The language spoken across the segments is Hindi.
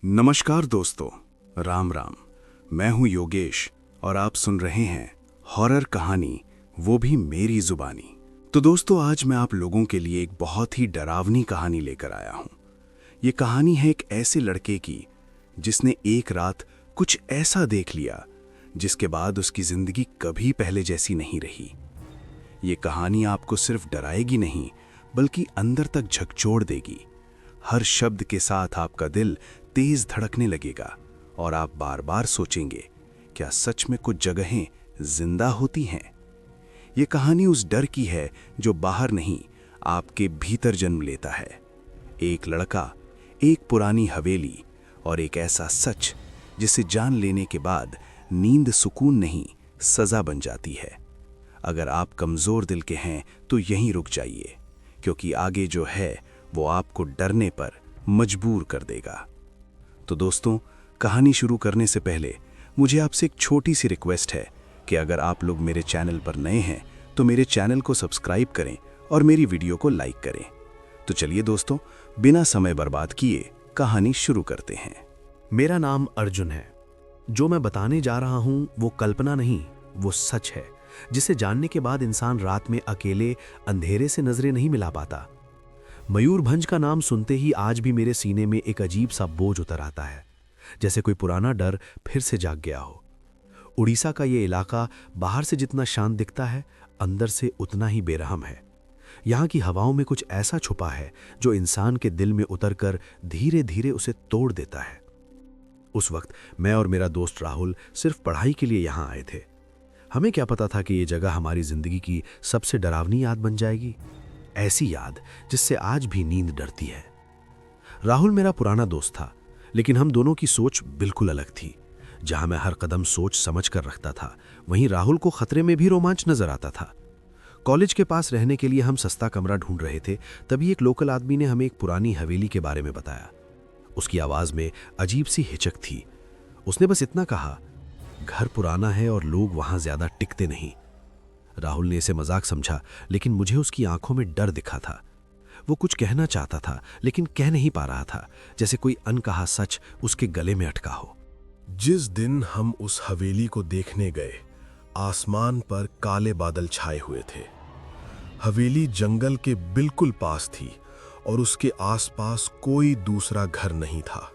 नमस्कार दोस्तों, राम राम। मैं हूं योगेश और आप सुन रहे हैं हॉरर कहानी, वो भी मेरी जुबानी। तो दोस्तों, आज मैं आप लोगों के लिए एक बहुत ही डरावनी कहानी लेकर आया हूं। ये कहानी है एक ऐसे लड़के की जिसने एक रात कुछ ऐसा देख लिया जिसके बाद उसकी जिंदगी कभी पहले जैसी नहीं रही। ये कहानी आपको सिर्फ डराएगी नहीं, बल्कि अंदर तक झकझोर देगी। हर शब्द के साथ आपका दिल तेज धड़कने लगेगा और आप बार बार सोचेंगे, क्या सच में कुछ जगहें जिंदा होती हैं? ये कहानी उस डर की है जो बाहर नहीं, आपके भीतर जन्म लेता है। एक लड़का, एक पुरानी हवेली और एक ऐसा सच जिसे जान लेने के बाद नींद सुकून नहीं, सजा बन जाती है। अगर आप कमजोर दिल के हैं तो यहीं रुक जाइए, क्योंकि आगे जो है वो आपको डरने पर मजबूर कर देगा। तो दोस्तों, कहानी शुरू करने से पहले मुझे आपसे एक छोटी सी रिक्वेस्ट है कि अगर आप लोग मेरे चैनल पर नए हैं तो मेरे चैनल को सब्सक्राइब करें और मेरी वीडियो को लाइक करें। तो चलिए दोस्तों, बिना समय बर्बाद किए कहानी शुरू करते हैं। मेरा नाम अर्जुन है। जो मैं बताने जा रहा हूं वो कल्पना नहीं, वो सच है, जिसे जानने के बाद इंसान रात में अकेले अंधेरे से नजरें नहीं मिला पाता। मयूरभंज का नाम सुनते ही आज भी मेरे सीने में एक अजीब सा बोझ उतर आता है, जैसे कोई पुराना डर फिर से जाग गया हो। उड़ीसा का ये इलाका बाहर से जितना शांत दिखता है, अंदर से उतना ही बेरहम है। यहाँ की हवाओं में कुछ ऐसा छुपा है जो इंसान के दिल में उतरकर धीरे धीरे उसे तोड़ देता है। उस वक्त मैं और मेरा दोस्त राहुल सिर्फ पढ़ाई के लिए यहाँ आए थे। हमें क्या पता था कि ये जगह हमारी जिंदगी की सबसे डरावनी याद बन जाएगी, ऐसी याद जिससे आज भी नींद डरती है। राहुल मेरा पुराना दोस्त था, लेकिन हम दोनों की सोच बिल्कुल अलग थी। जहां मैं हर कदम सोच समझ कर रखता था, वहीं राहुल को खतरे में भी रोमांच नजर आता था। कॉलेज के पास रहने के लिए हम सस्ता कमरा ढूंढ रहे थे, तभी एक लोकल आदमी ने हमें एक पुरानी हवेली के बारे में बताया। उसकी आवाज में अजीब सी हिचक थी। उसने बस इतना कहा, घर पुराना है और लोग वहां ज्यादा टिकते नहीं। राहुल ने इसे मजाक समझा, लेकिन मुझे उसकी आंखों में डर दिखा था। वो कुछ कहना चाहता था, लेकिन कह नहीं पा रहा था, जैसे कोई अनकहा सच उसके गले में अटका हो। जिस दिन हम उस हवेली को देखने गए, आसमान पर काले बादल छाए हुए थे। हवेली जंगल के बिल्कुल पास थी और उसके आसपास कोई दूसरा घर नहीं था।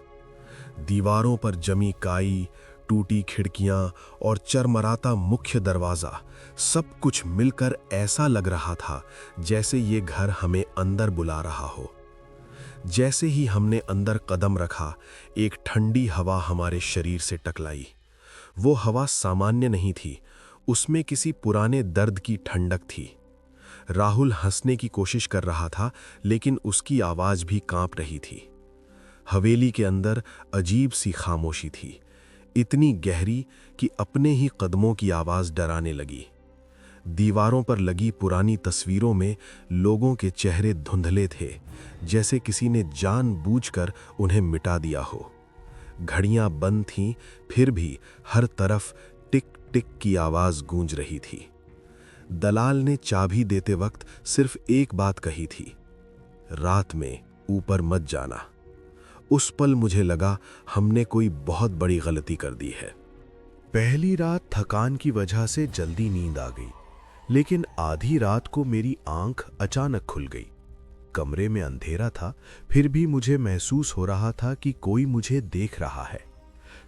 दीवारों पर जमी काई, टूटी खिड़कियां और चरमराता मुख्य दरवाजा, सब कुछ मिलकर ऐसा लग रहा था जैसे ये घर हमें अंदर बुला रहा हो। जैसे ही हमने अंदर कदम रखा, एक ठंडी हवा हमारे शरीर से टकलाई। वो हवा सामान्य नहीं थी, उसमें किसी पुराने दर्द की ठंडक थी। राहुल हंसने की कोशिश कर रहा था, लेकिन उसकी आवाज भी कांप रही थी। हवेली के अंदर अजीब सी खामोशी थी, इतनी गहरी कि अपने ही कदमों की आवाज डराने लगी। दीवारों पर लगी पुरानी तस्वीरों में लोगों के चेहरे धुंधले थे, जैसे किसी ने जानबूझकर उन्हें मिटा दिया हो। घड़ियां बंद थीं, फिर भी हर तरफ टिक टिक की आवाज गूंज रही थी। दलाल ने चाबी देते वक्त सिर्फ एक बात कही थी, रात में ऊपर मत जाना। उस पल मुझे लगा हमने कोई बहुत बड़ी गलती कर दी है। पहली रात थकान की वजह से जल्दी नींद आ गई, लेकिन आधी रात को मेरी आंख अचानक खुल गई। कमरे में अंधेरा था, फिर भी मुझे महसूस हो रहा था कि कोई मुझे देख रहा है।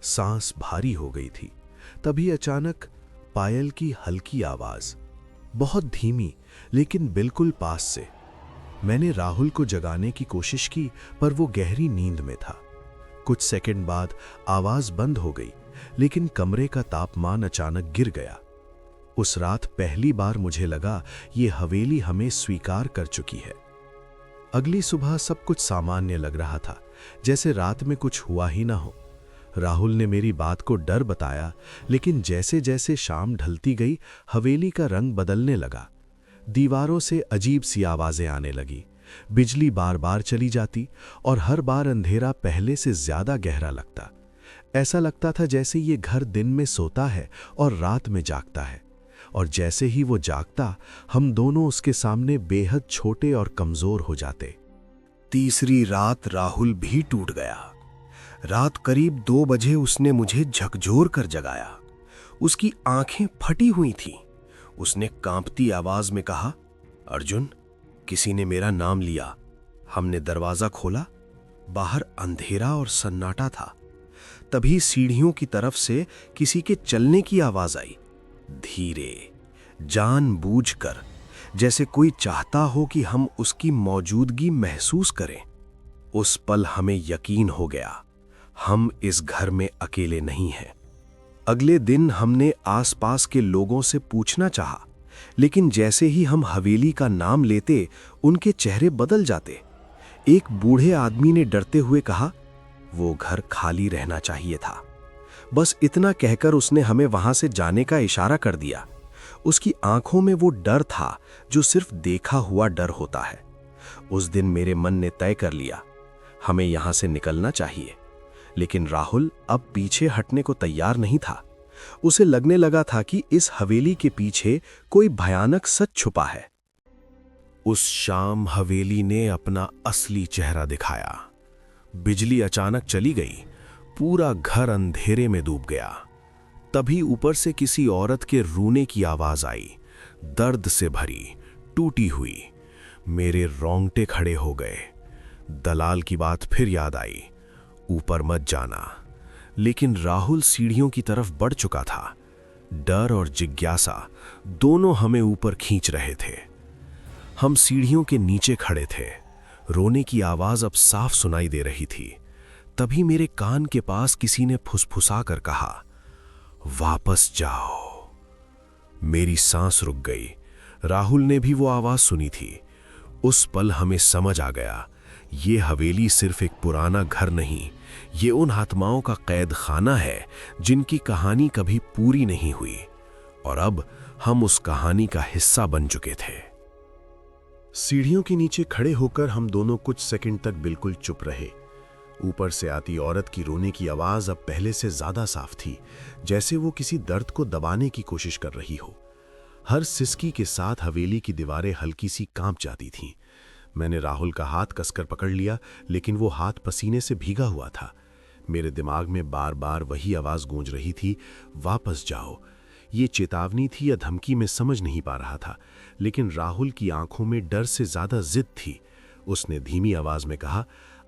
सांस भारी हो गई थी। तभी अचानक पायल की हल्की आवाज, बहुत धीमी लेकिन बिल्कुल पास से। मैंने राहुल को जगाने की कोशिश की, पर वो गहरी नींद में था। कुछ सेकंड बाद आवाज बंद हो गई, लेकिन कमरे का तापमान अचानक गिर गया। उस रात पहली बार मुझे लगा ये हवेली हमें स्वीकार कर चुकी है। अगली सुबह सब कुछ सामान्य लग रहा था, जैसे रात में कुछ हुआ ही ना हो। राहुल ने मेरी बात को डर बताया, लेकिन जैसे जैसे शाम ढलती गई, हवेली का रंग बदलने लगा। दीवारों से अजीब सी आवाजें आने लगी। बिजली बार बार चली जाती और हर बार अंधेरा पहले से ज्यादा गहरा लगता। ऐसा लगता था जैसे ये घर दिन में सोता है और रात में जागता है, और जैसे ही वो जागता, हम दोनों उसके सामने बेहद छोटे और कमजोर हो जाते। तीसरी रात राहुल भी टूट गया। रात करीब 2 बजे उसने मुझे झकझोर कर जगाया। उसकी आंखें फटी हुई थीं। उसने कांपती आवाज में कहा, अर्जुन, किसी ने मेरा नाम लिया। हमने दरवाजा खोला। बाहर अंधेरा और सन्नाटा था। तभी सीढ़ियों की तरफ से किसी के चलने की आवाज आई, धीरे, जानबूझकर, जैसे कोई चाहता हो कि हम उसकी मौजूदगी महसूस करें। उस पल हमें यकीन हो गया, हम इस घर में अकेले नहीं हैं। अगले दिन हमने आसपास के लोगों से पूछना चाहा, लेकिन जैसे ही हम हवेली का नाम लेते, उनके चेहरे बदल जाते। एक बूढ़े आदमी ने डरते हुए कहा, वो घर खाली रहना चाहिए था। बस इतना कहकर उसने हमें वहां से जाने का इशारा कर दिया। उसकी आंखों में वो डर था जो सिर्फ देखा हुआ डर होता है। उस दिन मेरे मन ने तय कर लिया, हमें यहां से निकलना चाहिए। लेकिन राहुल अब पीछे हटने को तैयार नहीं था। उसे लगने लगा था कि इस हवेली के पीछे कोई भयानक सच छुपा है। उस शाम हवेली ने अपना असली चेहरा दिखाया। बिजली अचानक चली गई। पूरा घर अंधेरे में डूब गया। तभी ऊपर से किसी औरत के रोने की आवाज आई, दर्द से भरी, टूटी हुई। मेरे रोंगटे खड़े हो गए। दलाल की बात फिर याद आई, ऊपर मत जाना। लेकिन राहुल सीढ़ियों की तरफ बढ़ चुका था। डर और जिज्ञासा दोनों हमें ऊपर खींच रहे थे। हम सीढ़ियों के नीचे खड़े थे। रोने की आवाज अब साफ सुनाई दे रही थी। तभी मेरे कान के पास किसी ने फुसफुसा कर कहा, वापस जाओ। मेरी सांस रुक गई। राहुल ने भी वो आवाज सुनी थी। उस पल हमें समझ आ गया, ये हवेली सिर्फ एक पुराना घर नहीं, ये उन आत्माओं का कैद खाना है जिनकी कहानी कभी पूरी नहीं हुई। और अब हम उस कहानी का हिस्सा बन चुके थे। सीढ़ियों के नीचे खड़े होकर हम दोनों कुछ सेकंड तक बिल्कुल चुप रहे। ऊपर से आती औरत की रोने की आवाज अब पहले से ज्यादा साफ थी, जैसे वो किसी दर्द को दबाने की कोशिश कर रही हो। हर सिसकी के साथ हवेली की दीवारें हल्की सी कांप जाती थीं। मैंने राहुल का हाथ कसकर पकड़ लिया, लेकिन वो हाथ पसीने से भीगा हुआ था। मेरे दिमाग में बार बार वही आवाज गूंज रही थी, वापस जाओ। ये चेतावनी थी या धमकी, में समझ नहीं पा रहा था, लेकिन राहुल की आंखों में डर से ज्यादा जिद थी। उसने धीमी आवाज में कहा,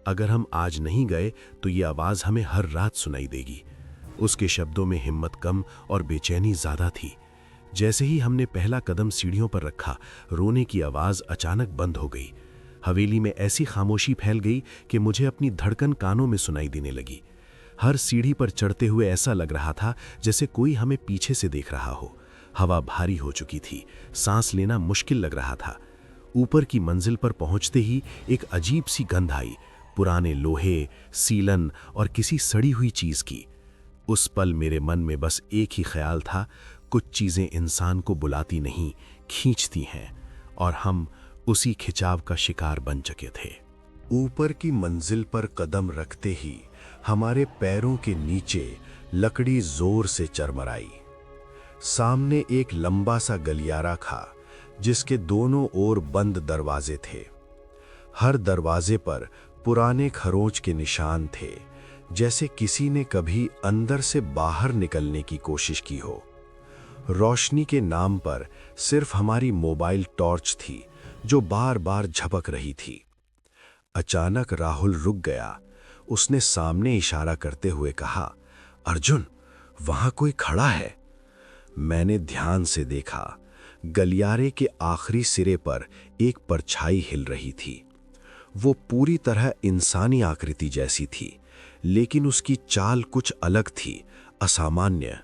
अगर हम आज नहीं गए तो ये आवाज हमें हर रात सुनाई देगी। उसके शब्दों में हिम्मत कम और बेचैनी ज्यादा थी। जैसे ही हमने पहला कदम सीढ़ियों पर रखा, रोने की आवाज अचानक बंद हो गई। हवेली में ऐसी खामोशी फैल गई कि मुझे अपनी धड़कन कानों में सुनाई देने लगी। हर सीढ़ी पर चढ़ते हुए ऐसा लग रहा था जैसे कोई हमें पीछे से देख रहा हो। हवा भारी हो चुकी थी, सांस लेना मुश्किल लग रहा था। ऊपर की मंजिल पर पहुंचते ही एक अजीब सी गंध आई, पुराने लोहे, सीलन और किसी सड़ी हुई चीज की। उस पल मेरे मन में बस एक ही ख्याल था, कुछ चीजें इंसान को बुलाती नहीं, खींचती हैं, और हम उसी खिंचाव का शिकार बन चुके थे। ऊपर की मंजिल पर कदम रखते ही हमारे पैरों के नीचे लकड़ी जोर से चरमराई। सामने एक लंबा सा गलियारा था, जिसके दोनों ओर बंद दरवाजे थे। हर दरवाजे पर पुराने खरोंच के निशान थे, जैसे किसी ने कभी अंदर से बाहर निकलने की कोशिश की हो। रोशनी के नाम पर सिर्फ हमारी मोबाइल टॉर्च थी, जो बार बार झपक रही थी। अचानक राहुल रुक गया। उसने सामने इशारा करते हुए कहा, अर्जुन, वहां कोई खड़ा है। मैंने ध्यान से देखा। गलियारे के आखिरी सिरे पर एक परछाई हिल रही थी। वो पूरी तरह इंसानी आकृति जैसी थी, लेकिन उसकी चाल कुछ अलग थी, असामान्य,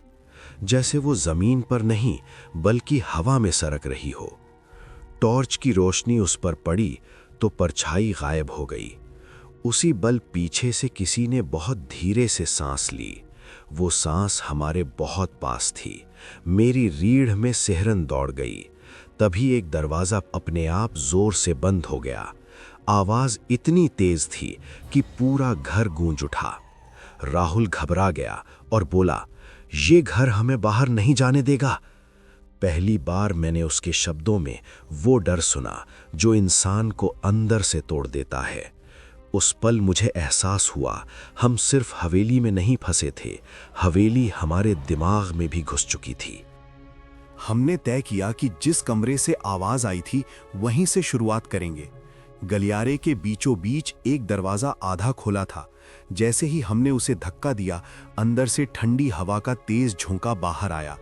जैसे वो जमीन पर नहीं बल्कि हवा में सरक रही हो। टॉर्च की रोशनी उस पर पड़ी तो परछाई गायब हो गई। उसी बल पीछे से किसी ने बहुत धीरे से सांस ली। वो सांस हमारे बहुत पास थी। मेरी रीढ़ में सिहरन दौड़ गई। तभी एक दरवाजा अपने आप जोर से बंद हो गया। आवाज इतनी तेज थी कि पूरा घर गूंज उठा। राहुल घबरा गया और बोला, ये घर हमें बाहर नहीं जाने देगा। पहली बार मैंने उसके शब्दों में वो डर सुना जो इंसान को अंदर से तोड़ देता है। उस पल मुझे एहसास हुआ हम सिर्फ हवेली में नहीं फंसे थे, हवेली हमारे दिमाग में भी घुस चुकी थी। हमने तय किया कि जिस कमरे से आवाज आई थी वहीं से शुरुआत करेंगे। गलियारे के बीचों बीच एक दरवाजा आधा खोला था। जैसे ही हमने उसे धक्का दिया, अंदर से ठंडी हवा का तेज झोंका बाहर आया।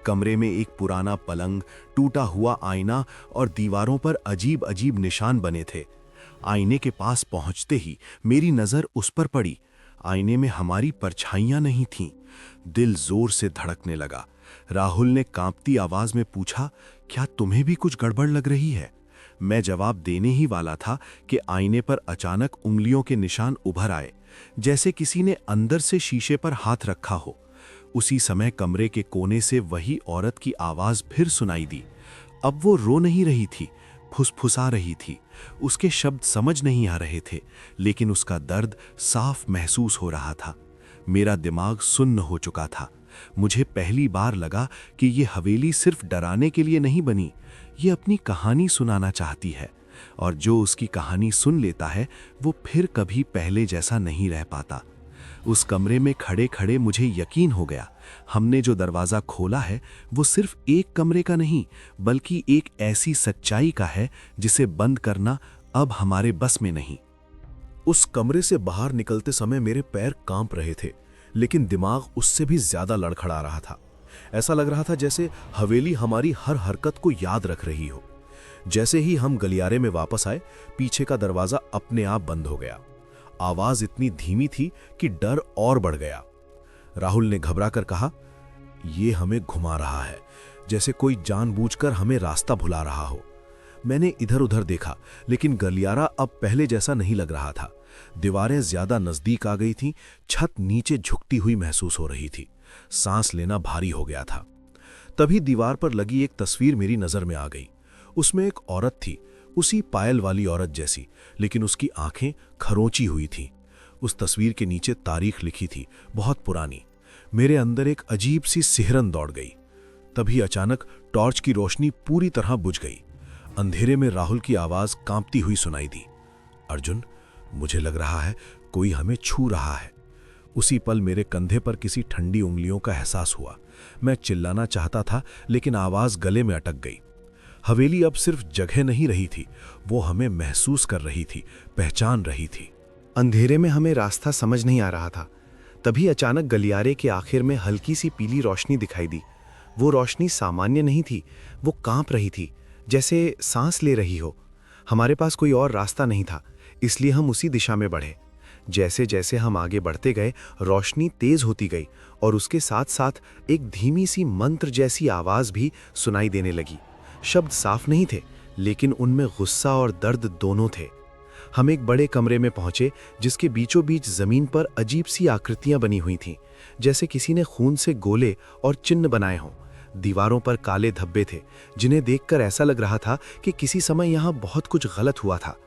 कमरे में एक पुराना पलंग, टूटा हुआ आईना और दीवारों पर अजीब अजीब निशान बने थे। आईने के पास पहुंचते ही मेरी नजर उस पर पड़ी। आईने में हमारी परछाइयां नहीं थीं। दिल जोर से धड़कने लगा। राहुल ने कांपती आवाज में पूछा, क्या तुम्हें भी कुछ गड़बड़ लग रही है? मैं जवाब देने ही वाला था कि आईने पर अचानक उंगलियों के निशान उभर आए, जैसे किसी ने अंदर से शीशे पर हाथ रखा हो। उसी समय कमरे के कोने से वही औरत की आवाज फिर सुनाई दी। अब वो रो नहीं रही थी, फुसफुसा रही थी। उसके शब्द समझ नहीं आ रहे थे, लेकिन उसका दर्द साफ महसूस हो रहा था। मेरा दिमाग सुन्न हो चुका था। मुझे पहली बार लगा कि ये हवेली सिर्फ डराने के लिए नहीं बनी, ये अपनी कहानी सुनाना चाहती है, और जो उसकी कहानी सुन लेता है वो फिर कभी पहले जैसा नहीं रह पाता। उस कमरे में खड़े खड़े मुझे यकीन हो गया, हमने जो दरवाज़ा खोला है वो सिर्फ एक कमरे का नहीं, बल्कि एक ऐसी सच्चाई का है जिसे बंद करना अब हमारे बस में नहीं। उस कमरे से बाहर निकलते समय मेरे पैर कांप रहे थे, लेकिन दिमाग उससे भी ज्यादा लड़खड़ा रहा था। ऐसा लग रहा था जैसे हवेली हमारी हर हरकत को याद रख रही हो। जैसे ही हम गलियारे में वापस आए, पीछे का दरवाजा अपने आप बंद हो गया। आवाज इतनी धीमी थी कि डर और बढ़ गया। राहुल ने घबराकर कहा, "ये हमें घुमा रहा है, जैसे कोई जानबूझकर हमें रास्ता भुला रहा हो।" मैंने इधर उधर देखा, लेकिन गलियारा अब पहले जैसा नहीं लग रहा था। दीवारें ज्यादा नजदीक आ गई थीं, छत नीचे झुकती हुई महसूस हो रही थी। सांस लेना भारी हो गया था। तभी दीवार पर लगी एक तस्वीर मेरी नजर में आ गई। उसमें एक औरत थी, उसी पायल वाली औरत जैसी, लेकिन उसकी आंखें खरोंची हुई थीं। उस तस्वीर के नीचे तारीख लिखी थी, बहुत पुरानी। मेरे अंदर एक अजीब सी सिहरन दौड़ गई। तभी अचानक टॉर्च की रोशनी पूरी तरह बुझ गई। अंधेरे में राहुल की आवाज कांपती हुई सुनाई दी, "अर्जुन, मुझे लग रहा है कोई हमें छू रहा है।" उसी पल मेरे कंधे पर किसी ठंडी उंगलियों का एहसास हुआ। मैं चिल्लाना चाहता था, लेकिन आवाज गले में अटक गई। हवेली अब सिर्फ जगह नहीं रही थी, वो हमें महसूस कर रही थी, पहचान रही थी। अंधेरे में हमें रास्ता समझ नहीं आ रहा था। तभी अचानक गलियारे के आखिर में हल्की सी पीली रोशनी दिखाई दी। वो रोशनी सामान्य नहीं थी, वो कांप रही थी, जैसे सांस ले रही हो। हमारे पास कोई और रास्ता नहीं था, इसलिए हम उसी दिशा में बढ़े। जैसे जैसे हम आगे बढ़ते गए, रोशनी तेज होती गई और उसके साथ साथ एक धीमी सी मंत्र जैसी आवाज भी सुनाई देने लगी। शब्द साफ नहीं थे, लेकिन उनमें गुस्सा और दर्द दोनों थे। हम एक बड़े कमरे में पहुंचे, जिसके बीचों बीच जमीन पर अजीब सी आकृतियां बनी हुई थीं, जैसे किसी ने खून से गोले और चिन्ह बनाए हों। दीवारों पर काले धब्बे थे, जिन्हें देखकर ऐसा लग रहा था कि किसी समय यहां बहुत कुछ गलत हुआ था।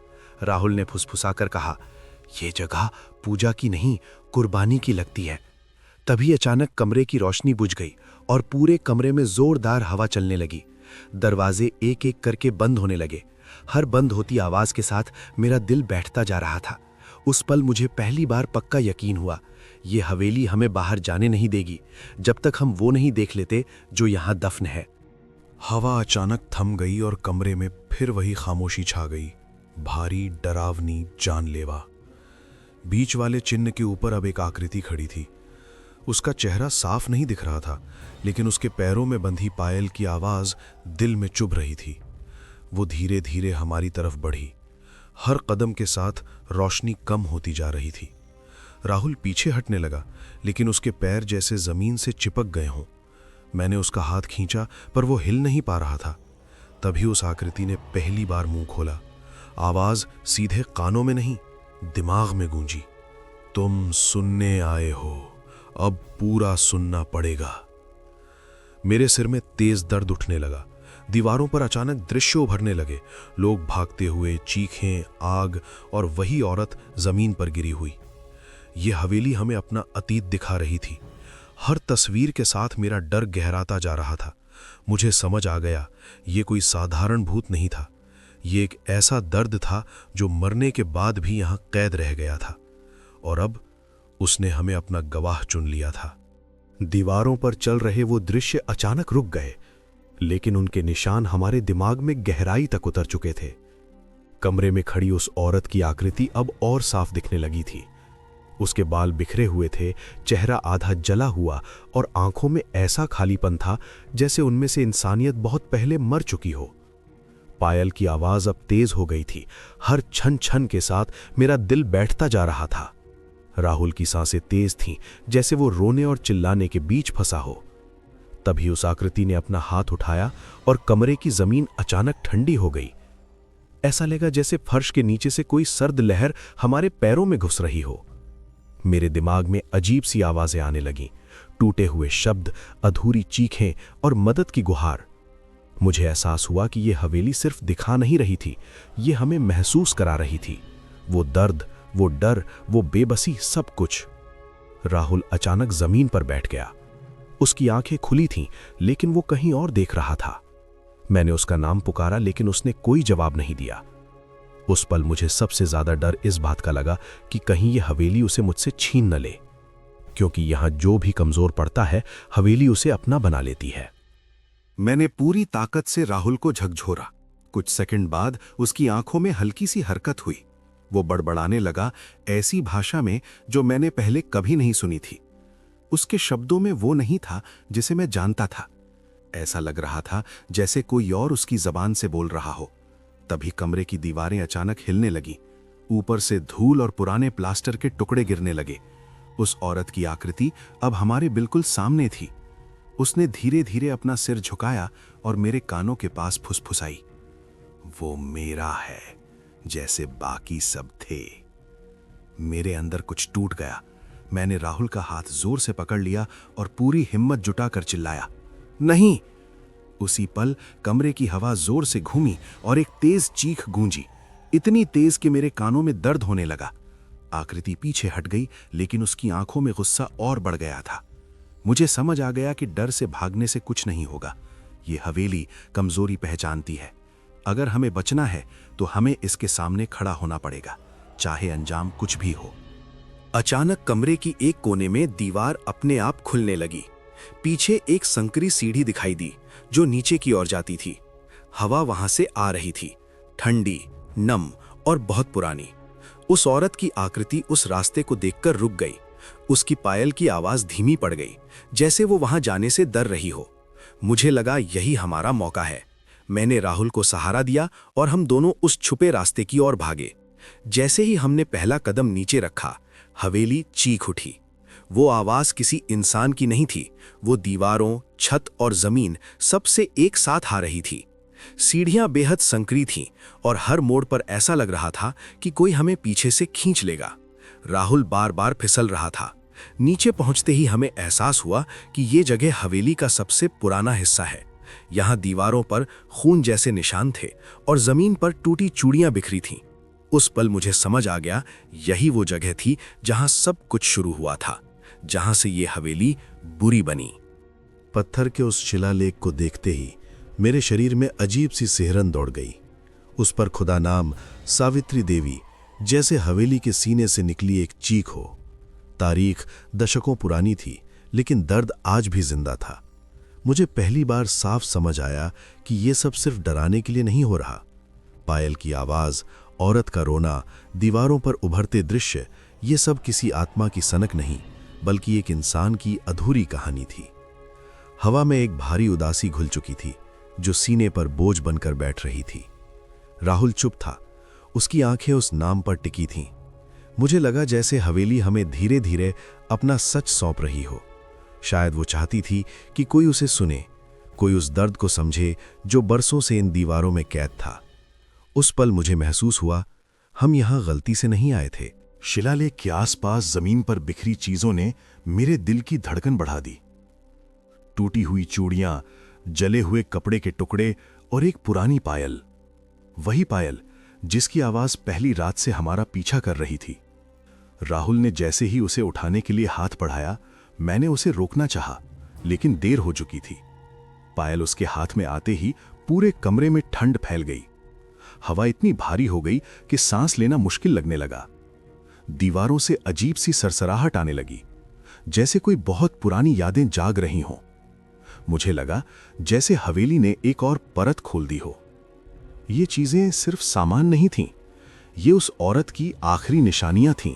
राहुल ने फुसफुसाकर कहा, "ये जगह पूजा की नहीं, कुर्बानी की लगती है।" तभी अचानक कमरे की रोशनी बुझ गई और पूरे कमरे में जोरदार हवा चलने लगी। दरवाजे एक एक करके बंद होने लगे। हर बंद होती आवाज के साथ मेरा दिल बैठता जा रहा था। उस पल मुझे पहली बार पक्का यकीन हुआ, ये हवेली हमें बाहर जाने नहीं देगी जब तक हम वो नहीं देख लेते जो यहाँ दफन है। हवा अचानक थम गई और कमरे में फिर वही खामोशी छा गई, भारी, डरावनी, जानलेवा। बीच वाले चिन्ह के ऊपर अब एक आकृति खड़ी थी। उसका चेहरा साफ नहीं दिख रहा था, लेकिन उसके पैरों में बंधी पायल की आवाज दिल में चुभ रही थी। वो धीरे धीरे हमारी तरफ बढ़ी। हर कदम के साथ रोशनी कम होती जा रही थी। राहुल पीछे हटने लगा, लेकिन उसके पैर जैसे जमीन से चिपक गए हों। मैंने उसका हाथ खींचा, पर वो हिल नहीं पा रहा था। तभी उस आकृति ने पहली बार मुंह खोला। आवाज सीधे कानों में नहीं, दिमाग में गूंजी, "तुम सुनने आए हो, अब पूरा सुनना पड़ेगा।" मेरे सिर में तेज दर्द उठने लगा। दीवारों पर अचानक दृश्य उभरने लगे, लोग भागते हुए, चीखें, आग और वही औरत जमीन पर गिरी हुई। ये हवेली हमें अपना अतीत दिखा रही थी। हर तस्वीर के साथ मेरा डर गहराता जा रहा था। मुझे समझ आ गया, ये कोई साधारण भूत नहीं था, ये एक ऐसा दर्द था जो मरने के बाद भी यहाँ कैद रह गया था, और अब उसने हमें अपना गवाह चुन लिया था। दीवारों पर चल रहे वो दृश्य अचानक रुक गए, लेकिन उनके निशान हमारे दिमाग में गहराई तक उतर चुके थे। कमरे में खड़ी उस औरत की आकृति अब और साफ दिखने लगी थी। उसके बाल बिखरे हुए थे, चेहरा आधा जला हुआ और आंखों में ऐसा खालीपन था जैसे उनमें से इंसानियत बहुत पहले मर चुकी हो। पायल की आवाज अब तेज हो गई थी। हर छन छन के साथ मेरा दिल बैठता जा रहा था। राहुल की सांसें तेज थीं, जैसे वो रोने और चिल्लाने के बीच फंसा हो। तभी उस आकृति ने अपना हाथ उठाया और कमरे की जमीन अचानक ठंडी हो गई। ऐसा लगा जैसे फर्श के नीचे से कोई सर्द लहर हमारे पैरों में घुस रही हो। मेरे दिमाग में अजीब सी आवाजें आने लगीं, टूटे हुए शब्द, अधूरी चीखें और मदद की गुहार। मुझे एहसास हुआ कि यह हवेली सिर्फ दिखा नहीं रही थी, ये हमें महसूस करा रही थी। वो दर्द, वो डर, वो बेबसी, सब कुछ। राहुल अचानक जमीन पर बैठ गया। उसकी आंखें खुली थीं, लेकिन वो कहीं और देख रहा था। मैंने उसका नाम पुकारा, लेकिन उसने कोई जवाब नहीं दिया। उस पल मुझे सबसे ज्यादा डर इस बात का लगा कि कहीं यह हवेली उसे मुझसे छीन न ले, क्योंकि यहां जो भी कमजोर पड़ता है, हवेली उसे अपना बना लेती है। मैंने पूरी ताकत से राहुल को झकझोरा। कुछ सेकंड बाद उसकी आंखों में हल्की सी हरकत हुई। वो बड़बड़ाने लगा, ऐसी भाषा में जो मैंने पहले कभी नहीं सुनी थी। उसके शब्दों में वो नहीं था जिसे मैं जानता था। ऐसा लग रहा था जैसे कोई और उसकी जबान से बोल रहा हो। तभी कमरे की दीवारें अचानक हिलने लगी। ऊपर से धूल और पुराने प्लास्टर के टुकड़े गिरने लगे। उस औरत की आकृति अब हमारे बिल्कुल सामने थी। उसने धीरे धीरे अपना सिर झुकाया और मेरे कानों के पास फुसफुसाई, वो मेरा है जैसे बाकी सब थे। मेरे अंदर कुछ टूट गया। मैंने राहुल का हाथ जोर से पकड़ लिया और पूरी हिम्मत जुटाकर चिल्लाया, नहीं। उसी पल कमरे की हवा जोर से घूमी और एक तेज चीख गूंजी, इतनी तेज कि मेरे कानों में दर्द होने लगा। आकृति पीछे हट गई, लेकिन उसकी आंखों में गुस्सा और बढ़ गया था। मुझे समझ आ गया कि डर से भागने से कुछ नहीं होगा। ये हवेली कमजोरी पहचानती है। अगर हमें बचना है तो हमें इसके सामने खड़ा होना पड़ेगा, चाहे अंजाम कुछ भी हो। अचानक कमरे की एक कोने में दीवार अपने आप खुलने लगी। पीछे एक संकरी सीढ़ी दिखाई दी जो नीचे की ओर जाती थी। हवा वहां से आ रही थी, ठंडी, नम और बहुत पुरानी। उस औरत की आकृति उस रास्ते को देखकर रुक गई। उसकी पायल की आवाज धीमी पड़ गई, जैसे वो वहां जाने से डर रही हो। मुझे लगा यही हमारा मौका है। मैंने राहुल को सहारा दिया और हम दोनों उस छुपे रास्ते की ओर भागे। जैसे ही हमने पहला कदम नीचे रखा, हवेली चीख उठी। वो आवाज किसी इंसान की नहीं थी, वो दीवारों, छत और जमीन सबसे एक साथ आ रही थी। सीढ़ियां बेहद संकरी थीं और हर मोड़ पर ऐसा लग रहा था कि कोई हमें पीछे से खींच लेगा। राहुल बार बार फिसल रहा था। नीचे पहुंचते ही हमें एहसास हुआ कि ये जगह हवेली का सबसे पुराना हिस्सा है। यहाँ दीवारों पर खून जैसे निशान थे और जमीन पर टूटी चूड़ियां बिखरी थीं। उस पल मुझे समझ आ गया, यही वो जगह थी जहां सब कुछ शुरू हुआ था, जहां से ये हवेली बुरी बनी। पत्थर के उस शिलालेख को देखते ही मेरे शरीर में अजीब सी सिहरन दौड़ गई। उस पर खुदा नाम सावित्री देवी जैसे हवेली के सीने से निकली एक चीख हो। तारीख दशकों पुरानी थी, लेकिन दर्द आज भी जिंदा था। मुझे पहली बार साफ समझ आया कि ये सब सिर्फ डराने के लिए नहीं हो रहा। पायल की आवाज, औरत का रोना, दीवारों पर उभरते दृश्य, ये सब किसी आत्मा की सनक नहीं, बल्कि एक इंसान की अधूरी कहानी थी। हवा में एक भारी उदासी घुल चुकी थी, जो सीने पर बोझ बनकर बैठ रही थी। राहुल चुप था, उसकी आंखें उस नाम पर टिकी थीं। मुझे लगा जैसे हवेली हमें धीरे धीरे अपना सच सौंप रही हो। शायद वो चाहती थी कि कोई उसे सुने, कोई उस दर्द को समझे जो बरसों से इन दीवारों में कैद था। उस पल मुझे महसूस हुआ, हम यहां गलती से नहीं आए थे। शिलालेख के आसपास जमीन पर बिखरी चीजों ने मेरे दिल की धड़कन बढ़ा दी। टूटी हुई चूड़ियां, जले हुए कपड़े के टुकड़े और एक पुरानी पायल, वही पायल जिसकी आवाज पहली रात से हमारा पीछा कर रही थी। राहुल ने जैसे ही उसे उठाने के लिए हाथ बढ़ाया, मैंने उसे रोकना चाहा, लेकिन देर हो चुकी थी। पायल उसके हाथ में आते ही पूरे कमरे में ठंड फैल गई। हवा इतनी भारी हो गई कि सांस लेना मुश्किल लगने लगा। दीवारों से अजीब सी सरसराहट आने लगी, जैसे कोई बहुत पुरानी यादें जाग रही हों। मुझे लगा जैसे हवेली ने एक और परत खोल दी हो। ये चीजें सिर्फ सामान नहीं थीं, ये उस औरत की आखिरी निशानियां थीं,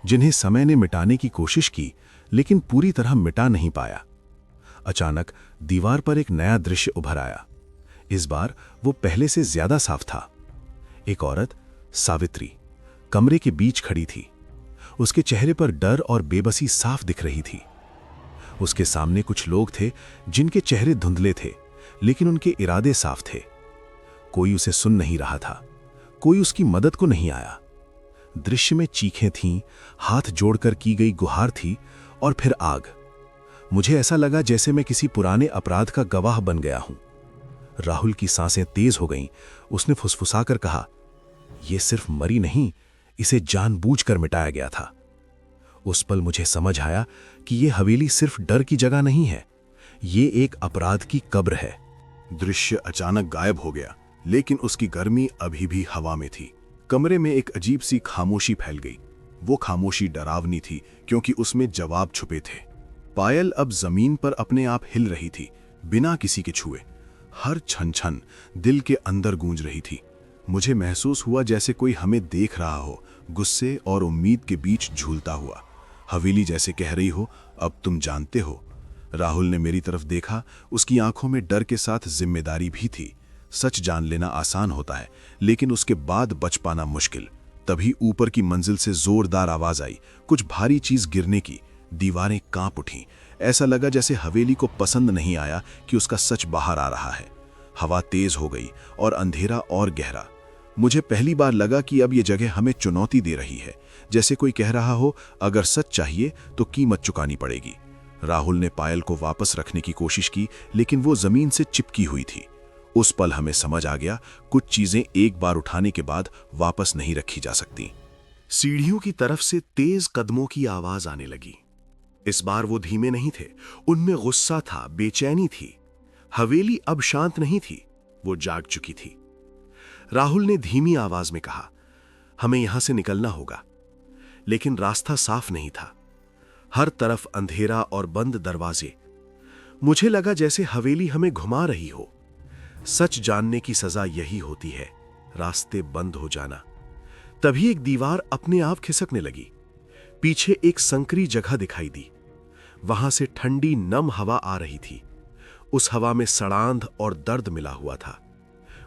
जिन्हें समय ने मिटाने की कोशिश की, लेकिन पूरी तरह मिटा नहीं पाया। अचानक दीवार पर एक नया दृश्य उभर आया। इस बार वो पहले से ज्यादा साफ था। एक औरत, सावित्री, कमरे के बीच खड़ी थी। उसके चेहरे पर डर और बेबसी साफ दिख रही थी। उसके सामने कुछ लोग थे जिनके चेहरे धुंधले थे, लेकिन उनके इरादे साफ थे। कोई उसे सुन नहीं रहा था, कोई उसकी मदद को नहीं आया। दृश्य में चीखें थीं, हाथ जोड़कर की गई गुहार थी, और फिर आग। मुझे ऐसा लगा जैसे मैं किसी पुराने अपराध का गवाह बन गया हूं। राहुल की सांसें तेज हो गईं। उसने फुसफुसाकर कहा, यह सिर्फ मरी नहीं, इसे जानबूझकर मिटाया गया था। उस पल मुझे समझ आया कि यह हवेली सिर्फ डर की जगह नहीं है, ये एक अपराध की कब्र है। दृश्य अचानक गायब हो गया, लेकिन उसकी गर्मी अभी भी हवा में थी। कमरे में एक अजीब सी खामोशी फैल गई। वो खामोशी डरावनी थी, क्योंकि उसमें जवाब छुपे थे। पायल अब जमीन पर अपने आप हिल रही थी, बिना किसी के छुए। हर छन छन दिल के अंदर गूंज रही थी। मुझे महसूस हुआ जैसे कोई हमें देख रहा हो, गुस्से और उम्मीद के बीच झूलता हुआ। हवेली जैसे कह रही हो, अब तुम जानते हो। राहुल ने मेरी तरफ देखा। उसकी आंखों में डर के साथ जिम्मेदारी भी थी। सच जान लेना आसान होता है, लेकिन उसके बाद बच पाना मुश्किल। तभी ऊपर की मंजिल से जोरदार आवाज आई, कुछ भारी चीज गिरने की। दीवारें कांप उठीं। ऐसा लगा जैसे हवेली को पसंद नहीं आया कि उसका सच बाहर आ रहा है। हवा तेज हो गई और अंधेरा और गहरा। मुझे पहली बार लगा कि अब ये जगह हमें चुनौती दे रही है, जैसे कोई कह रहा हो, अगर सच चाहिए तो कीमत चुकानी पड़ेगी। राहुल ने पायल को वापस रखने की कोशिश की, लेकिन वो जमीन से चिपकी हुई थी। उस पल हमें समझ आ गया, कुछ चीजें एक बार उठाने के बाद वापस नहीं रखी जा सकती। सीढ़ियों की तरफ से तेज कदमों की आवाज आने लगी। इस बार वो धीमे नहीं थे, उनमें गुस्सा था, बेचैनी थी। हवेली अब शांत नहीं थी, वो जाग चुकी थी। राहुल ने धीमी आवाज में कहा, हमें यहां से निकलना होगा। लेकिन रास्ता साफ नहीं था। हर तरफ अंधेरा और बंद दरवाजे। मुझे लगा जैसे हवेली हमें घुमा रही हो। सच जानने की सजा यही होती है, रास्ते बंद हो जाना। तभी एक दीवार अपने आप खिसकने लगी। पीछे एक संकरी जगह दिखाई दी। वहां से ठंडी नम हवा आ रही थी। उस हवा में सड़ांध और दर्द मिला हुआ था।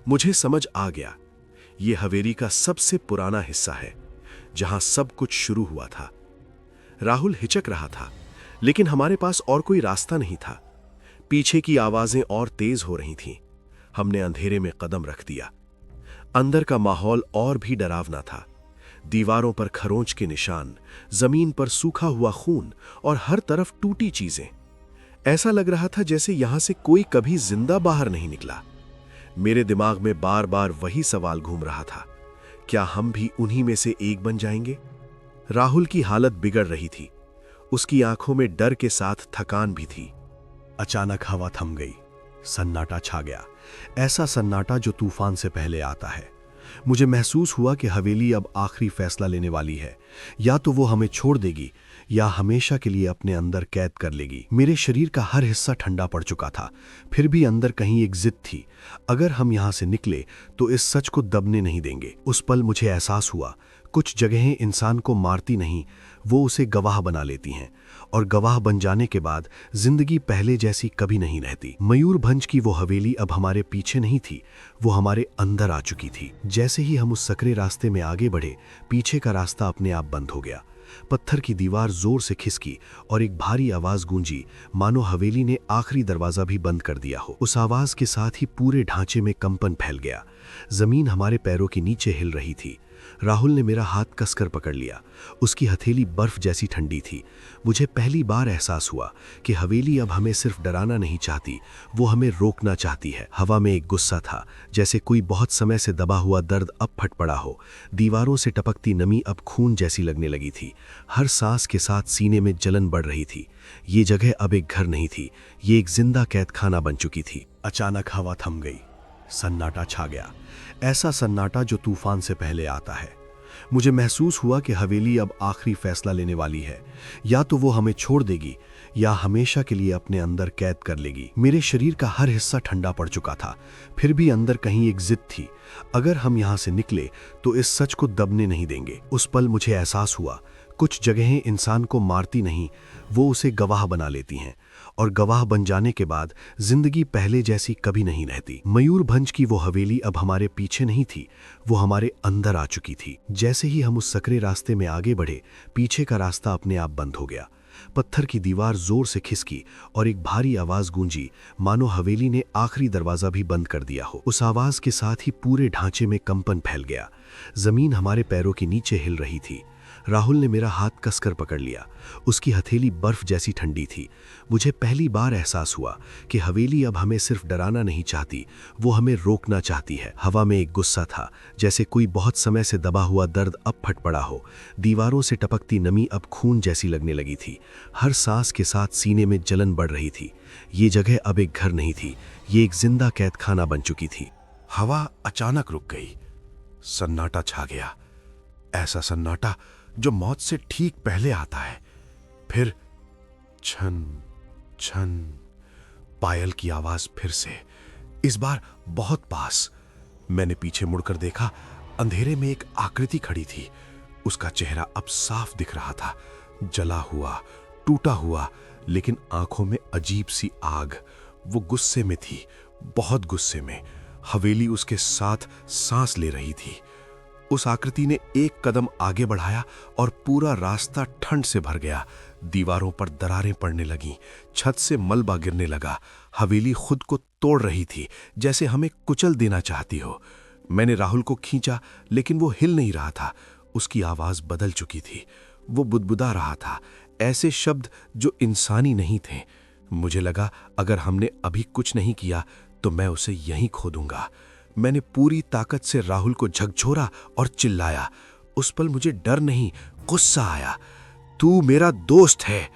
मुझे समझ आ गया, यह हवेली का सबसे पुराना हिस्सा है, जहां सब कुछ शुरू हुआ था। राहुल हिचक रहा था, लेकिन हमारे पास और कोई रास्ता नहीं था। पीछे की आवाजें और तेज हो रही थीं। हमने अंधेरे में कदम रख दिया। अंदर का माहौल और भी डरावना था। दीवारों पर खरोंच के निशान, जमीन पर सूखा हुआ खून और हर तरफ टूटी चीजें। ऐसा लग रहा था जैसे यहां से कोई कभी जिंदा बाहर नहीं निकला। मेरे दिमाग में बार बार वही सवाल घूम रहा था, क्या हम भी उन्हीं में से एक बन जाएंगे? राहुल की हालत बिगड़ रही थी। उसकी आंखों में डर के साथ थकान भी थी। अचानक हवा थम गई। सन्नाटा छा गया, ऐसा सन्नाटा जो तूफान से पहले आता है। मुझे महसूस हुआ कि हवेली अब आखिरी फैसला लेने वाली है। या तो वो हमें छोड़ देगी या हमेशा के लिए अपने अंदर कैद कर लेगी। मेरे शरीर का हर हिस्सा ठंडा पड़ चुका था, फिर भी अंदर कहीं एक जिद थी, अगर हम यहां से निकले तो इस सच को दबने नहीं देंगे। उस पल मुझे एहसास हुआ, कुछ जगहें इंसान को मारती नहीं, वो उसे गवाह बना लेती हैं, और गवाह बन जाने के बाद जिंदगी पहले जैसी कभी नहीं रहती। मयूरभंज की वो हवेली अब हमारे पीछे नहीं थी, वो हमारे अंदर आ चुकी थी। जैसे ही हम उस सकरे रास्ते में आगे बढ़े, पीछे का रास्ता अपने आप बंद हो गया। पत्थर की दीवार जोर से खिसकी और एक भारी आवाज गूंजी, मानो हवेली ने आखिरी दरवाजा भी बंद कर दिया हो। उस आवाज के साथ ही पूरे ढांचे में कंपन फैल गया। जमीन हमारे पैरों के नीचे हिल रही थी। राहुल ने मेरा हाथ कसकर पकड़ लिया। उसकी हथेली बर्फ जैसी ठंडी थी। मुझे पहली बार एहसास हुआ कि हवेली अब हमें सिर्फ डराना नहीं चाहती, वो हमें रोकना चाहती है। हवा में एक गुस्सा था, जैसे कोई बहुत समय से दबा हुआ दर्द अब फट पड़ा हो। दीवारों से टपकती नमी अब खून जैसी लगने लगी थी। हर सांस के साथ सीने में जलन बढ़ रही थी। ये जगह अब एक घर नहीं थी, ये एक जिंदा कैद खाना बन चुकी थी। अचानक हवा थम गई। सन्नाटा छा गया, ऐसा सन्नाटा जो तूफान से पहले आता है। मुझे महसूस हुआ कि हवेली अब आखिरी फैसला लेने वाली है। या तो वो हमें छोड़ देगी या हमेशा के लिए अपने अंदर कैद कर लेगी। मेरे शरीर का हर हिस्सा ठंडा पड़ चुका था, फिर भी अंदर कहीं एक जिद थी, अगर हम यहाँ से निकले तो इस सच को दबने नहीं देंगे। उस पल मुझे एहसास हुआ, कुछ जगहें इंसान को मारती नहीं, वो उसे गवाह बना लेती हैं, और गवाह बन जाने के बाद जिंदगी पहले जैसी कभी नहीं रहती। मयूरभंज की वो हवेली अब हमारे पीछे नहीं थी, वो हमारे अंदर आ चुकी थी। जैसे ही हम उस सकरे रास्ते में आगे बढ़े, पीछे का रास्ता अपने आप बंद हो गया। पत्थर की दीवार जोर से खिसकी और एक भारी आवाज गूंजी, मानो हवेली ने आखिरी दरवाजा भी बंद कर दिया हो। उस आवाज के साथ ही पूरे ढांचे में कंपन फैल गया। जमीन हमारे पैरों के नीचे हिल रही थी। राहुल ने मेरा हाथ कसकर पकड़ लिया। उसकी हथेली बर्फ जैसी ठंडी थी। मुझे पहली बार एहसास हुआ कि हवेली अब हमें सिर्फ डराना नहीं चाहती, वो हमें रोकना चाहती है। हवा में एक गुस्सा था, जैसे कोई बहुत समय से दबा हुआ दर्द अब फट पड़ा हो। दीवारों से टपकती नमी अब खून जैसी लगने लगी थी। हर सांस के साथ सीने में जलन बढ़ रही थी। ये जगह अब एक घर नहीं थी, ये एक जिंदा कैद खाना बन चुकी थी। हवा अचानक रुक गई। सन्नाटा छा गया, ऐसा सन्नाटा जो मौत से ठीक पहले आता है। फिर छन छन, पायल की आवाज फिर से, इस बार बहुत पास। मैंने पीछे मुड़कर देखा, अंधेरे में एक आकृति खड़ी थी। उसका चेहरा अब साफ दिख रहा था, जला हुआ, टूटा हुआ, लेकिन आंखों में अजीब सी आग। वो गुस्से में थी, बहुत गुस्से में। हवेली उसके साथ सांस ले रही थी। उस आकृति ने एक कदम आगे बढ़ाया और पूरा रास्ता ठंड से भर गया। दीवारों पर दरारें पड़ने लगीं, छत से मलबा गिरने लगा। हवेली खुद को तोड़ रही थी, जैसे हमें कुचल देना चाहती हो। मैंने राहुल को खींचा, लेकिन वो हिल नहीं रहा था। उसकी आवाज बदल चुकी थी। वो बुदबुदा रहा था, ऐसे शब्द जो इंसानी नहीं थे। मुझे लगा, अगर हमने अभी कुछ नहीं किया तो मैं उसे यहीं खो दूंगा। मैंने पूरी ताकत से राहुल को झकझोरा और चिल्लाया। उस पल मुझे डर नहीं, गुस्सा आया। तू मेरा दोस्त है।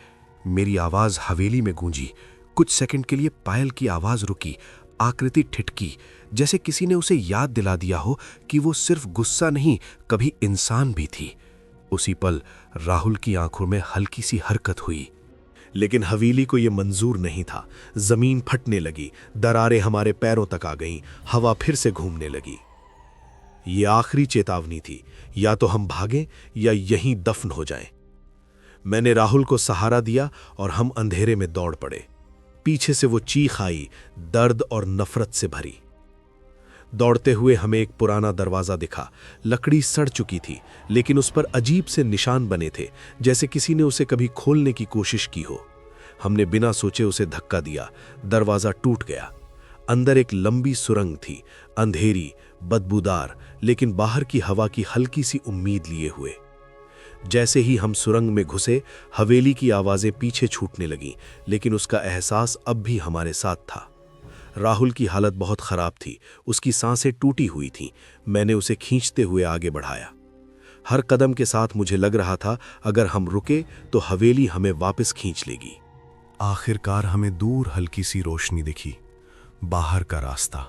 मेरी आवाज हवेली में गूंजी। कुछ सेकंड के लिए पायल की आवाज रुकी। आकृति ठिठकी, जैसे किसी ने उसे याद दिला दिया हो कि वो सिर्फ गुस्सा नहीं, कभी इंसान भी थी। उसी पल राहुल की आंखों में हल्की सी हरकत हुई। लेकिन हवेली को यह मंजूर नहीं था। जमीन फटने लगी, दरारें हमारे पैरों तक आ गईं, हवा फिर से घूमने लगी। ये आखिरी चेतावनी थी, या तो हम भागें या यहीं दफन हो जाएं। मैंने राहुल को सहारा दिया और हम अंधेरे में दौड़ पड़े। पीछे से वो चीख आई, दर्द और नफरत से भरी। दौड़ते हुए हमें एक पुराना दरवाजा दिखा। लकड़ी सड़ चुकी थी, लेकिन उस पर अजीब से निशान बने थे, जैसे किसी ने उसे कभी खोलने की कोशिश की हो। हमने बिना सोचे उसे धक्का दिया। दरवाजा टूट गया। अंदर एक लंबी सुरंग थी, अंधेरी, बदबूदार, लेकिन बाहर की हवा की हल्की सी उम्मीद लिए हुए। जैसे ही हम सुरंग में घुसे, हवेली की आवाजें पीछे छूटने लगीं, लेकिन उसका एहसास अब भी हमारे साथ था। राहुल की हालत बहुत खराब थी, उसकी सांसें टूटी हुई थीं। मैंने उसे खींचते हुए आगे बढ़ाया। हर कदम के साथ मुझे लग रहा था, अगर हम रुके तो हवेली हमें वापस खींच लेगी। आखिरकार हमें दूर हल्की सी रोशनी दिखी, बाहर का रास्ता,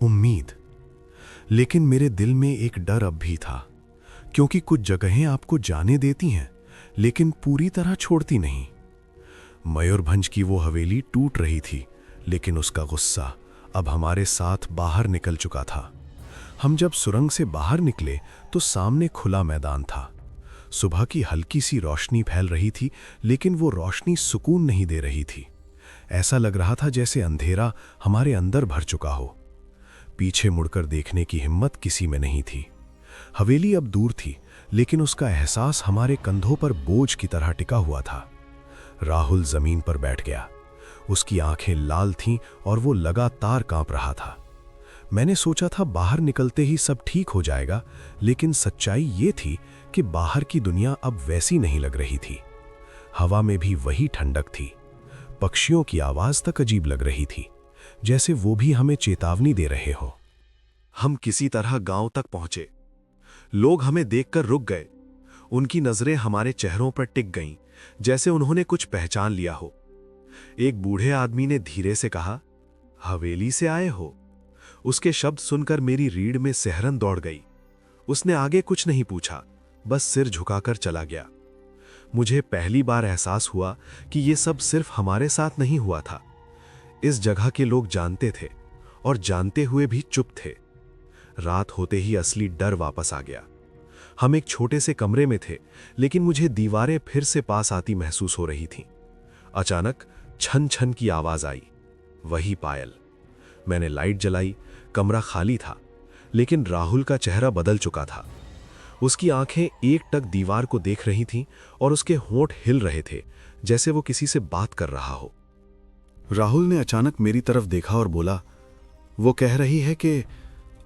उम्मीद। लेकिन मेरे दिल में एक डर अब भी था, क्योंकि कुछ जगहें आपको जाने देती हैं, लेकिन पूरी तरह छोड़ती नहीं। मयूरभंज की वो हवेली टूट रही थी, लेकिन उसका गुस्सा अब हमारे साथ बाहर निकल चुका था। हम जब सुरंग से बाहर निकले तो सामने खुला मैदान था। सुबह की हल्की सी रोशनी फैल रही थी, लेकिन वो रोशनी सुकून नहीं दे रही थी। ऐसा लग रहा था जैसे अंधेरा हमारे अंदर भर चुका हो। पीछे मुड़कर देखने की हिम्मत किसी में नहीं थी। हवेली अब दूर थी, लेकिन उसका एहसास हमारे कंधों पर बोझ की तरह टिका हुआ था। राहुल जमीन पर बैठ गया। उसकी आंखें लाल थीं और वो लगातार कांप रहा था। मैंने सोचा था बाहर निकलते ही सब ठीक हो जाएगा, लेकिन सच्चाई ये थी कि बाहर की दुनिया अब वैसी नहीं लग रही थी। हवा में भी वही ठंडक थी। पक्षियों की आवाज तक अजीब लग रही थी, जैसे वो भी हमें चेतावनी दे रहे हो। हम किसी तरह गांव तक पहुंचे। लोग हमें देखकर रुक गए। उनकी नजरें हमारे चेहरों पर टिक गईं, जैसे उन्होंने कुछ पहचान लिया हो। एक बूढ़े आदमी ने धीरे से कहा, हवेली से आए हो? उसके शब्द सुनकर मेरी रीढ़ में सिहरन दौड़ गई। उसने आगे कुछ नहीं पूछा, बस सिर झुकाकर चला गया। मुझे पहली बार एहसास हुआ कि ये सब सिर्फ हमारे साथ नहीं हुआ था। इस जगह के लोग जानते थे और जानते हुए भी चुप थे। रात होते ही असली डर वापस आ गया। हम एक छोटे से कमरे में थे, लेकिन मुझे दीवारें फिर से पास आती महसूस हो रही थीं। अचानक छन छन की आवाज आई। वही पायल। मैंने लाइट जलाई। कमरा खाली था, लेकिन राहुल का चेहरा बदल चुका था। उसकी आंखें एकटक दीवार को देख रही थीं और उसके होंठ हिल रहे थे, जैसे वो किसी से बात कर रहा हो। राहुल ने अचानक मेरी तरफ देखा और बोला, वो कह रही है कि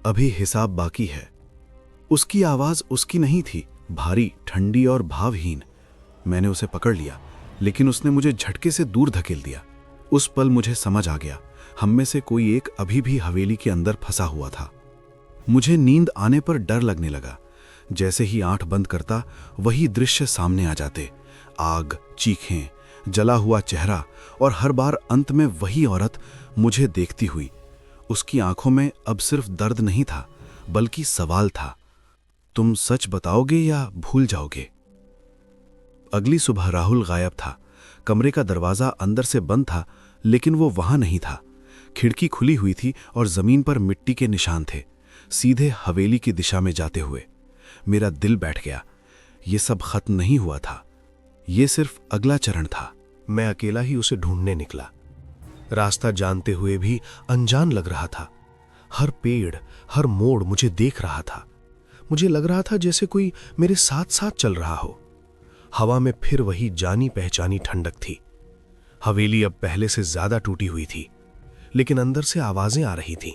अभी हिसाब बाकी है। उसकी आवाज उसकी नहीं थी, भारी, ठंडी और भावहीन। मैंने उसे पकड़ लिया, लेकिन उसने मुझे झटके से दूर धकेल दिया। उस पल मुझे समझ आ गया, हम में से कोई एक अभी भी हवेली के अंदर फंसा हुआ था। मुझे नींद आने पर डर लगने लगा। जैसे ही आंख बंद करता, वही दृश्य सामने आ जाते। आग, चीखें, जला हुआ चेहरा और हर बार अंत में वही औरत मुझे देखती हुई। उसकी आंखों में अब सिर्फ दर्द नहीं था, बल्कि सवाल था, तुम सच बताओगे या भूल जाओगे? अगली सुबह राहुल गायब था। कमरे का दरवाजा अंदर से बंद था, लेकिन वो वहां नहीं था। खिड़की खुली हुई थी और जमीन पर मिट्टी के निशान थे, सीधे हवेली की दिशा में जाते हुए। मेरा दिल बैठ गया। ये सब खत्म नहीं हुआ था, ये सिर्फ अगला चरण था। मैं अकेला ही उसे ढूंढने निकला। रास्ता जानते हुए भी अनजान लग रहा था। हर पेड़, हर मोड़ मुझे देख रहा था। मुझे लग रहा था जैसे कोई मेरे साथ साथ चल रहा हो। हवा में फिर वही जानी पहचानी ठंडक थी। हवेली अब पहले से ज्यादा टूटी हुई थी, लेकिन अंदर से आवाजें आ रही थीं।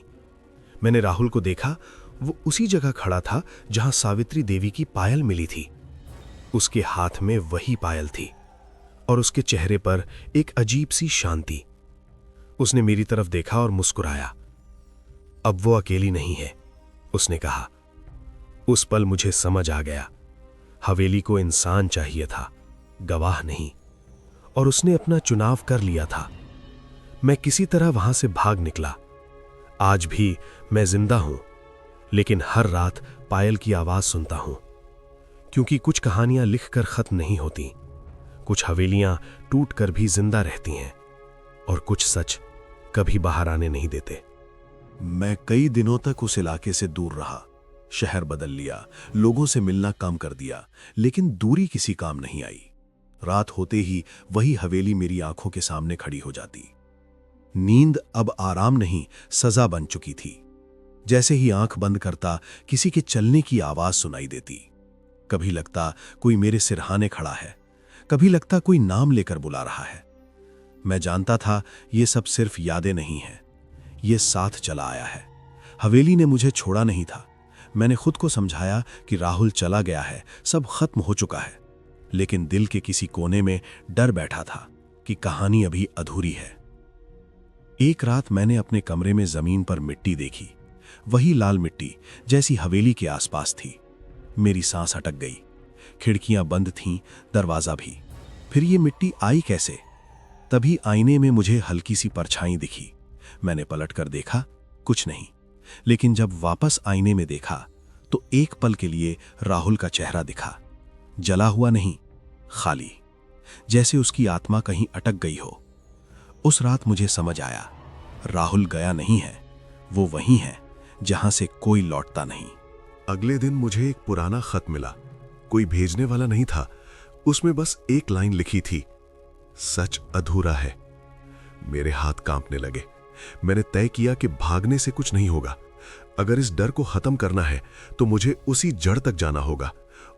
मैंने राहुल को देखा। वो उसी जगह खड़ा था जहां सावित्री देवी की पायल मिली थी। उसके हाथ में वही पायल थी और उसके चेहरे पर एक अजीब सी शांति। उसने मेरी तरफ देखा और मुस्कुराया। अब वो अकेली नहीं है, उसने कहा। उस पल मुझे समझ आ गया, हवेली को इंसान चाहिए था, गवाह नहीं। और उसने अपना चुनाव कर लिया था। मैं किसी तरह वहां से भाग निकला। आज भी मैं जिंदा हूं, लेकिन हर रात पायल की आवाज सुनता हूं, क्योंकि कुछ कहानियां लिखकर खत्म नहीं होती, कुछ हवेलियां टूटकर भी जिंदा रहती हैं, और कुछ सच कभी बाहर आने नहीं देते। मैं कई दिनों तक उस इलाके से दूर रहा। शहर बदल लिया, लोगों से मिलना कम कर दिया, लेकिन दूरी किसी काम नहीं आई। रात होते ही वही हवेली मेरी आंखों के सामने खड़ी हो जाती। नींद अब आराम नहीं, सजा बन चुकी थी। जैसे ही आंख बंद करता, किसी के चलने की आवाज सुनाई देती। कभी लगता कोई मेरे सिरहाने खड़ा है, कभी लगता कोई नाम लेकर बुला रहा है। मैं जानता था ये सब सिर्फ यादें नहीं हैं, ये साथ चला आया है। हवेली ने मुझे छोड़ा नहीं था। मैंने खुद को समझाया कि राहुल चला गया है, सब खत्म हो चुका है, लेकिन दिल के किसी कोने में डर बैठा था कि कहानी अभी अधूरी है। एक रात मैंने अपने कमरे में जमीन पर मिट्टी देखी, वही लाल मिट्टी जैसी हवेली के आसपास थी। मेरी सांस अटक गई। खिड़कियां बंद थीं, दरवाजा भी। फिर ये मिट्टी आई कैसे? तभी आईने में मुझे हल्की सी परछाई दिखी। मैंने पलटकर देखा, कुछ नहीं। लेकिन जब वापस आईने में देखा तो एक पल के लिए राहुल का चेहरा दिखा। जला हुआ नहीं, खाली, जैसे उसकी आत्मा कहीं अटक गई हो। उस रात मुझे समझ आया, राहुल गया नहीं है, वो वहीं है जहां से कोई लौटता नहीं। अगले दिन मुझे एक पुराना खत मिला। कोई भेजने वाला नहीं था, उसमें बस एक लाइन लिखी थी, सच अधूरा है। मेरे हाथ कांपने लगे। मैंने तय किया कि भागने से कुछ नहीं होगा। अगर इस डर को खत्म करना है तो मुझे उसी जड़ तक जाना होगा।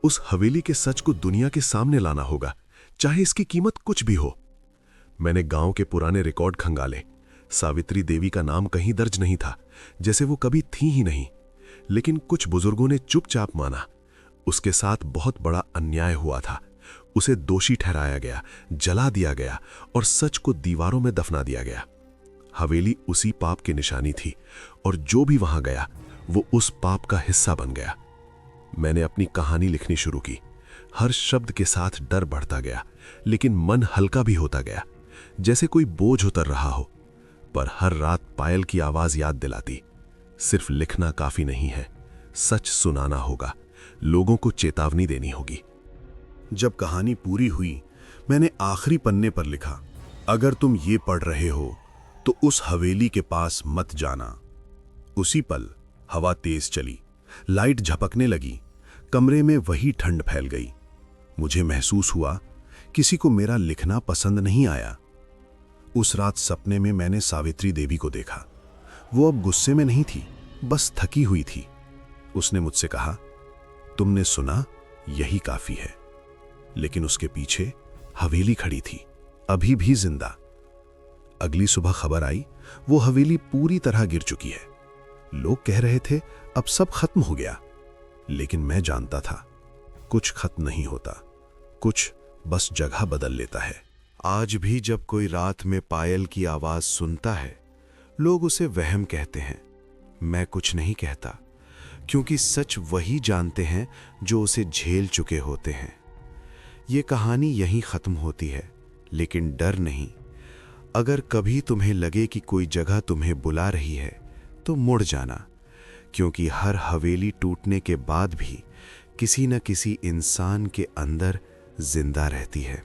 उस हवेली के सच को दुनिया के सामने लाना होगा, चाहे इसकी कीमत कुछ भी हो। मैंने गांव के पुराने रिकॉर्ड खंगाले। सावित्री देवी का नाम कहीं दर्ज नहीं था, जैसे वो कभी थी ही नहीं। लेकिन कुछ बुजुर्गों ने चुपचाप माना। उसके साथ बहुत बड़ा अन्याय हुआ था। उसे दोषी ठहराया गया, जला दिया गया और सच को दीवारों में दफना दिया गया। हवेली उसी पाप की निशानी थी और जो भी वहां गया वो उस पाप का हिस्सा बन गया। मैंने अपनी कहानी लिखनी शुरू की। हर शब्द के साथ डर बढ़ता गया, लेकिन मन हल्का भी होता गया, जैसे कोई बोझ उतर रहा हो। पर हर रात पायल की आवाज याद दिलाती, सिर्फ लिखना काफी नहीं है, सच सुनाना होगा, लोगों को चेतावनी देनी होगी। जब कहानी पूरी हुई, मैंने आखिरी पन्ने पर लिखा, अगर तुम ये पढ़ रहे हो तो उस हवेली के पास मत जाना। उसी पल हवा तेज चली, लाइट झपकने लगी, कमरे में वही ठंड फैल गई। मुझे महसूस हुआ किसी को मेरा लिखना पसंद नहीं आया। उस रात सपने में मैंने सावित्री देवी को देखा। वो अब गुस्से में नहीं थी, बस थकी हुई थी। उसने मुझसे कहा, तुमने सुना, यही काफी है। लेकिन उसके पीछे हवेली खड़ी थी, अभी भी जिंदा। अगली सुबह खबर आई, वो हवेली पूरी तरह गिर चुकी है। लोग कह रहे थे अब सब खत्म हो गया, लेकिन मैं जानता था कुछ खत्म नहीं होता, कुछ बस जगह बदल लेता है। आज भी जब कोई रात में पायल की आवाज सुनता है, लोग उसे वहम कहते हैं। मैं कुछ नहीं कहता, क्योंकि सच वही जानते हैं जो उसे झेल चुके होते हैं। ये कहानी यहीं खत्म होती है, लेकिन डर नहीं। अगर कभी तुम्हें लगे कि कोई जगह तुम्हें बुला रही है, तो मुड़ जाना, क्योंकि हर हवेली टूटने के बाद भी किसी न किसी इंसान के अंदर जिंदा रहती है।